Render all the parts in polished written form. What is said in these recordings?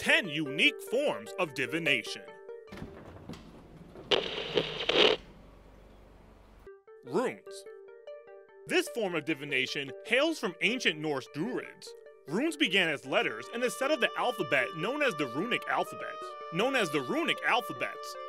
10 unique forms of divination. Runes. This form of divination hails from ancient Norse Druids. Runes began as letters in a set of the alphabet known as the runic alphabets,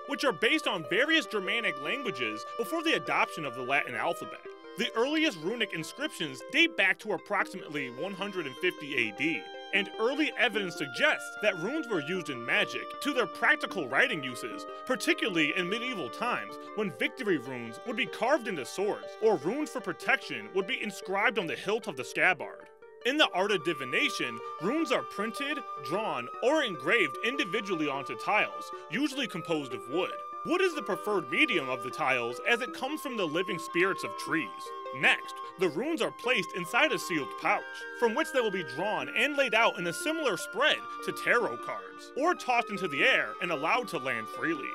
which are based on various Germanic languages before the adoption of the Latin alphabet. The earliest runic inscriptions date back to approximately 150 AD, and early evidence suggests that runes were used in magic to their practical writing uses, particularly in medieval times when victory runes would be carved into swords, or runes for protection would be inscribed on the hilt of the scabbard. In the art of divination, runes are printed, drawn, or engraved individually onto tiles, usually composed of wood. Wood is the preferred medium of the tiles as it comes from the living spirits of trees. Next, the runes are placed inside a sealed pouch, from which they will be drawn and laid out in a similar spread to tarot cards, or tossed into the air and allowed to land freely.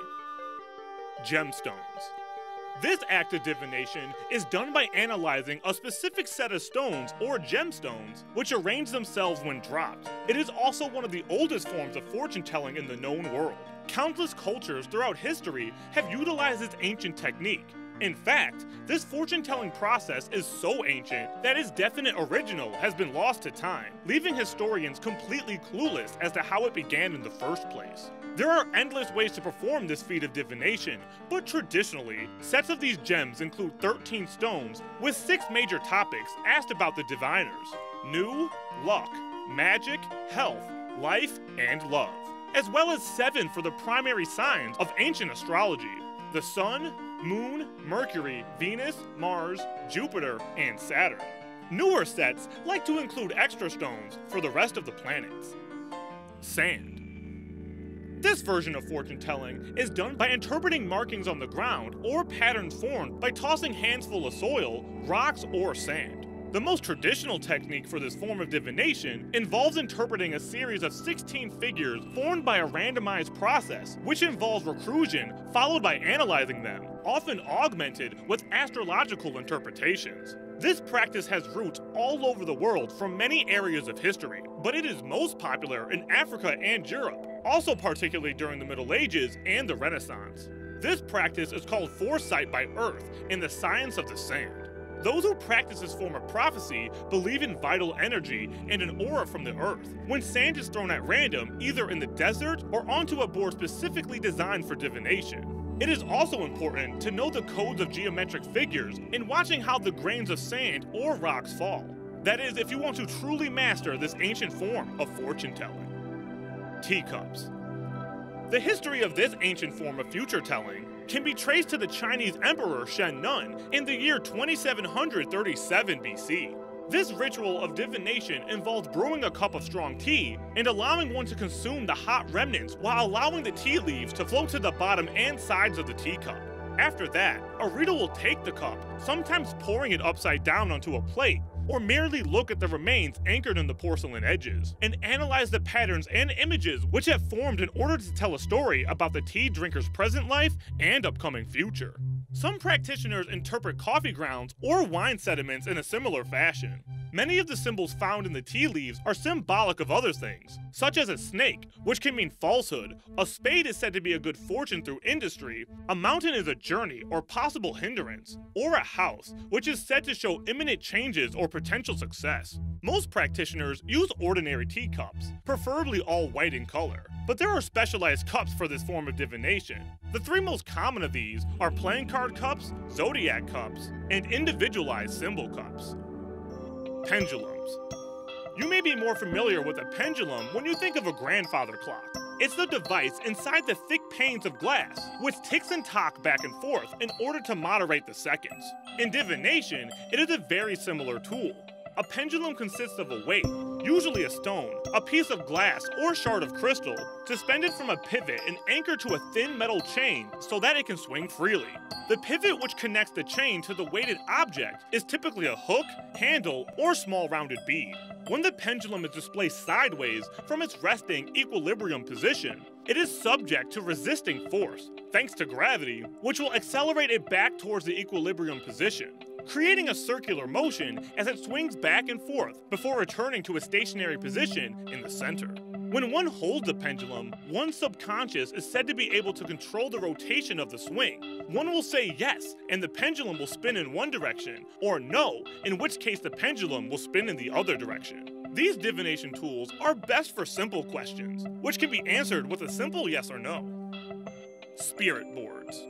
Gemstones. This act of divination is done by analyzing a specific set of stones or gemstones, which arrange themselves when dropped. It is also one of the oldest forms of fortune-telling in the known world. Countless cultures throughout history have utilized this ancient technique. In fact, this fortune-telling process is so ancient that its definite original has been lost to time, leaving historians completely clueless as to how it began in the first place. There are endless ways to perform this feat of divination, but traditionally, sets of these gems include 13 stones with 6 major topics asked about the diviners: new, luck, magic, health, life, and love, as well as 7 for the primary signs of ancient astrology: the sun, moon, Mercury, Venus, Mars, Jupiter, and Saturn. Newer sets like to include extra stones for the rest of the planets. Sand. This version of fortune-telling is done by interpreting markings on the ground or patterns formed by tossing handsful of soil, rocks, or sand. The most traditional technique for this form of divination involves interpreting a series of 16 figures formed by a randomized process, which involves recursion followed by analyzing them, often augmented with astrological interpretations. This practice has roots all over the world from many areas of history, but it is most popular in Africa and Europe, also particularly during the Middle Ages and the Renaissance. This practice is called foresight by earth in the science of the sand. Those who practice this form of prophecy believe in vital energy and an aura from the earth, when sand is thrown at random either in the desert or onto a board specifically designed for divination. It is also important to know the codes of geometric figures in watching how the grains of sand or rocks fall. That is, if you want to truly master this ancient form of fortune-telling. Teacups. The history of this ancient form of future-telling can be traced to the Chinese Emperor Shen Nun in the year 2737 BC. This ritual of divination involves brewing a cup of strong tea and allowing one to consume the hot remnants while allowing the tea leaves to float to the bottom and sides of the teacup. After that, a reader will take the cup, sometimes pouring it upside down onto a plate, or merely look at the remains anchored in the porcelain edges, and analyze the patterns and images which have formed in order to tell a story about the tea drinker's present life and upcoming future. Some practitioners interpret coffee grounds or wine sediments in a similar fashion. Many of the symbols found in the tea leaves are symbolic of other things, such as a snake, which can mean falsehood, a spade is said to be a good fortune through industry, a mountain is a journey or possible hindrance, or a house, which is said to show imminent changes or potential success. Most practitioners use ordinary teacups, preferably all white in color, but there are specialized cups for this form of divination. The 3 most common of these are playing card cups, zodiac cups, and individualized symbol cups. Pendulums. You may be more familiar with a pendulum when you think of a grandfather clock. It's the device inside the thick panes of glass, which ticks and tocks back and forth in order to moderate the seconds. In divination, it is a very similar tool. A pendulum consists of a weight, usually a stone, a piece of glass or shard of crystal, suspended from a pivot and anchored to a thin metal chain so that it can swing freely. The pivot which connects the chain to the weighted object is typically a hook, handle, or small rounded bead. When the pendulum is displaced sideways from its resting equilibrium position, it is subject to resisting force, thanks to gravity, which will accelerate it back towards the equilibrium position, creating a circular motion as it swings back and forth before returning to a stationary position in the center. When one holds a pendulum, one's subconscious is said to be able to control the rotation of the swing. One will say yes, and the pendulum will spin in one direction, or no, in which case the pendulum will spin in the other direction. These divination tools are best for simple questions, which can be answered with a simple yes or no. Spirit boards.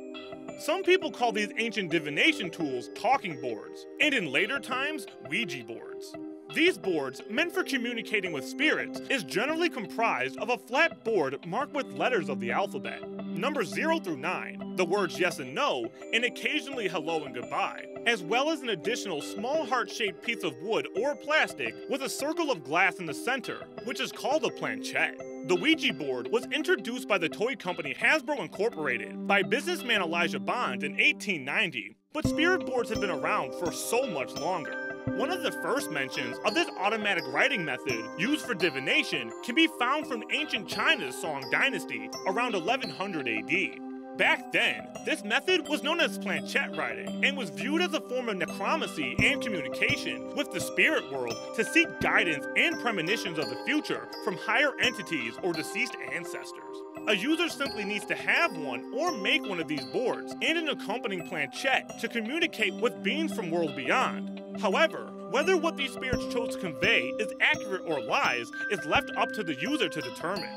Some people call these ancient divination tools talking boards, and in later times, Ouija boards. These boards, meant for communicating with spirits, is generally comprised of a flat board marked with letters of the alphabet, numbers 0 through 9, the words yes and no, and occasionally hello and goodbye, as well as an additional small heart-shaped piece of wood or plastic with a circle of glass in the center, which is called a planchette. The Ouija board was introduced by the toy company Hasbro Incorporated by businessman Elijah Bond in 1890, but spirit boards have been around for so much longer. One of the first mentions of this automatic writing method used for divination can be found from ancient China's Song dynasty around 1100 AD. Back then, this method was known as planchette writing and was viewed as a form of necromancy and communication with the spirit world to seek guidance and premonitions of the future from higher entities or deceased ancestors. A user simply needs to have one or make one of these boards and an accompanying planchette to communicate with beings from worlds beyond. However, whether what these spirits chose to convey is accurate or lies is left up to the user to determine.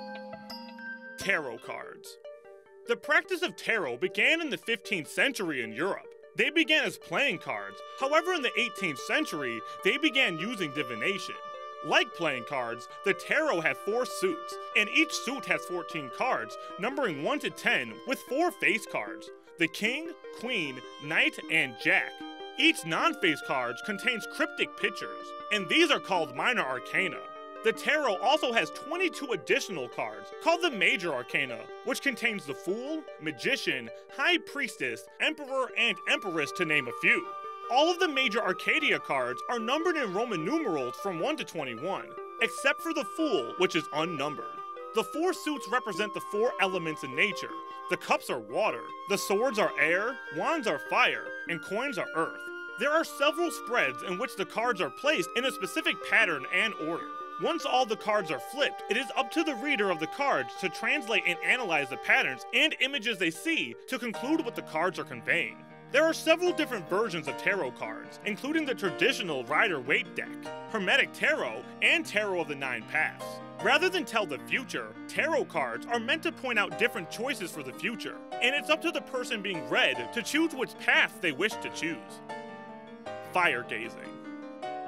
Tarot cards. The practice of tarot began in the 15th century in Europe. They began as playing cards, however in the 18th century, they began using divination. Like playing cards, the tarot had 4 suits, and each suit has 14 cards, numbering 1 to 10, with 4 face cards: the King, Queen, Knight, and Jack. Each non-face card contains cryptic pictures, and these are called minor arcana. The tarot also has 22 additional cards, called the major arcana, which contains the Fool, Magician, High Priestess, Emperor, and Empress, to name a few. All of the major Arcadia cards are numbered in Roman numerals from 1 to 21, except for the Fool, which is unnumbered. The 4 suits represent the 4 elements in nature. The cups are water, the swords are air, wands are fire, and coins are earth. There are several spreads in which the cards are placed in a specific pattern and order. Once all the cards are flipped, it is up to the reader of the cards to translate and analyze the patterns and images they see to conclude what the cards are conveying. There are several different versions of tarot cards, including the traditional Rider-Waite deck, Hermetic Tarot, and Tarot of the 9 Paths. Rather than tell the future, tarot cards are meant to point out different choices for the future, and it's up to the person being read to choose which path they wish to choose. Fire gazing.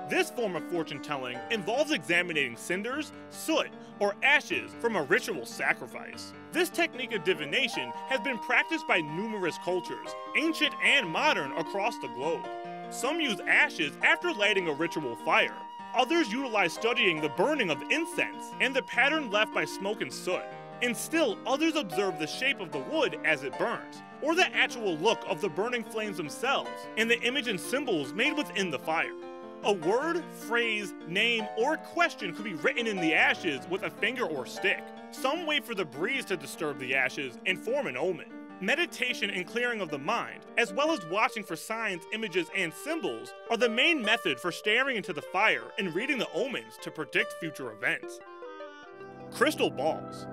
This form of fortune telling involves examining cinders, soot, or ashes from a ritual sacrifice. This technique of divination has been practiced by numerous cultures, ancient and modern, across the globe. Some use ashes after lighting a ritual fire. Others utilize studying the burning of incense and the pattern left by smoke and soot. And still others observe the shape of the wood as it burns, or the actual look of the burning flames themselves, and the image and symbols made within the fire. A word, phrase, name, or question could be written in the ashes with a finger or stick. Some wait for the breeze to disturb the ashes and form an omen. Meditation and clearing of the mind, as well as watching for signs, images, and symbols, are the main method for staring into the fire and reading the omens to predict future events. Crystal balls.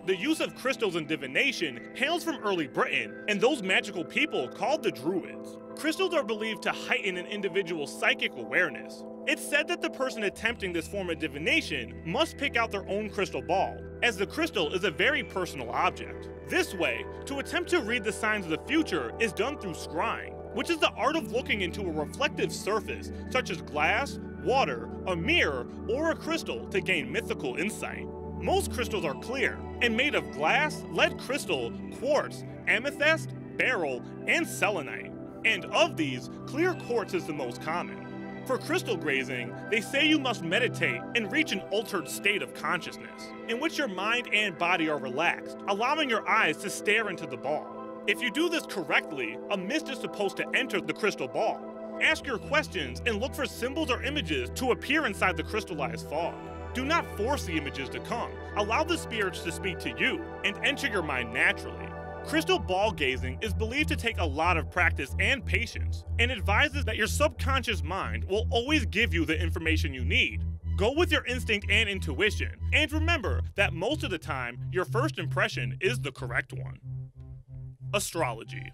The use of crystals in divination hails from early Britain and those magical people called the Druids. Crystals are believed to heighten an individual's psychic awareness. It's said that the person attempting this form of divination must pick out their own crystal ball, as the crystal is a very personal object. This way, to attempt to read the signs of the future is done through scrying, which is the art of looking into a reflective surface, such as glass, water, a mirror, or a crystal to gain mythical insight. Most crystals are clear and made of glass, lead crystal, quartz, amethyst, beryl, and selenite. And of these, clear quartz is the most common. For crystal gazing, they say you must meditate and reach an altered state of consciousness, in which your mind and body are relaxed, allowing your eyes to stare into the ball. If you do this correctly, a mist is supposed to enter the crystal ball. Ask your questions and look for symbols or images to appear inside the crystallized fog. Do not force the images to come. Allow the spirits to speak to you and enter your mind naturally. Crystal ball gazing is believed to take a lot of practice and patience, and advises that your subconscious mind will always give you the information you need. Go with your instinct and intuition, and remember that most of the time, your first impression is the correct one. Astrology.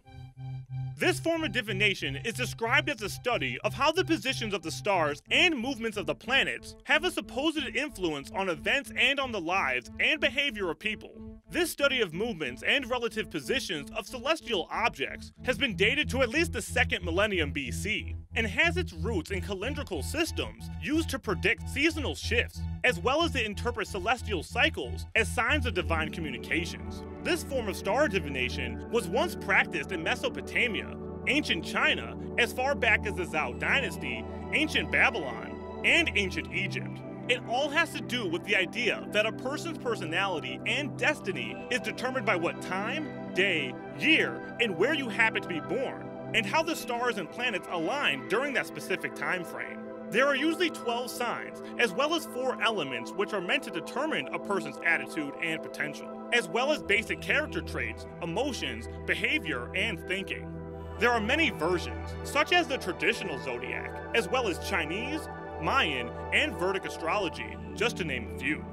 This form of divination is described as the study of how the positions of the stars and movements of the planets have a supposed influence on events and on the lives and behavior of people. This study of movements and relative positions of celestial objects has been dated to at least the 2nd millennium BC, and has its roots in calendrical systems used to predict seasonal shifts, as well as to interpret celestial cycles as signs of divine communications. This form of star divination was once practiced in Mesopotamia, ancient China, as far back as the Zhou dynasty, ancient Babylon, and ancient Egypt. It all has to do with the idea that a person's personality and destiny is determined by what time, day, year, and where you happen to be born, and how the stars and planets align during that specific time frame. There are usually 12 signs, as well as 4 elements which are meant to determine a person's attitude and potential, as well as basic character traits, emotions, behavior, and thinking. There are many versions, such as the traditional zodiac, as well as Chinese, Mayan, and Vedic astrology, just to name a few.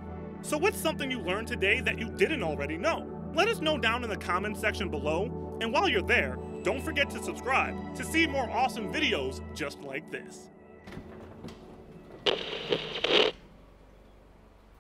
So what's something you learned today that you didn't already know? Let us know down in the comments section below, and while you're there, don't forget to subscribe to see more awesome videos just like this.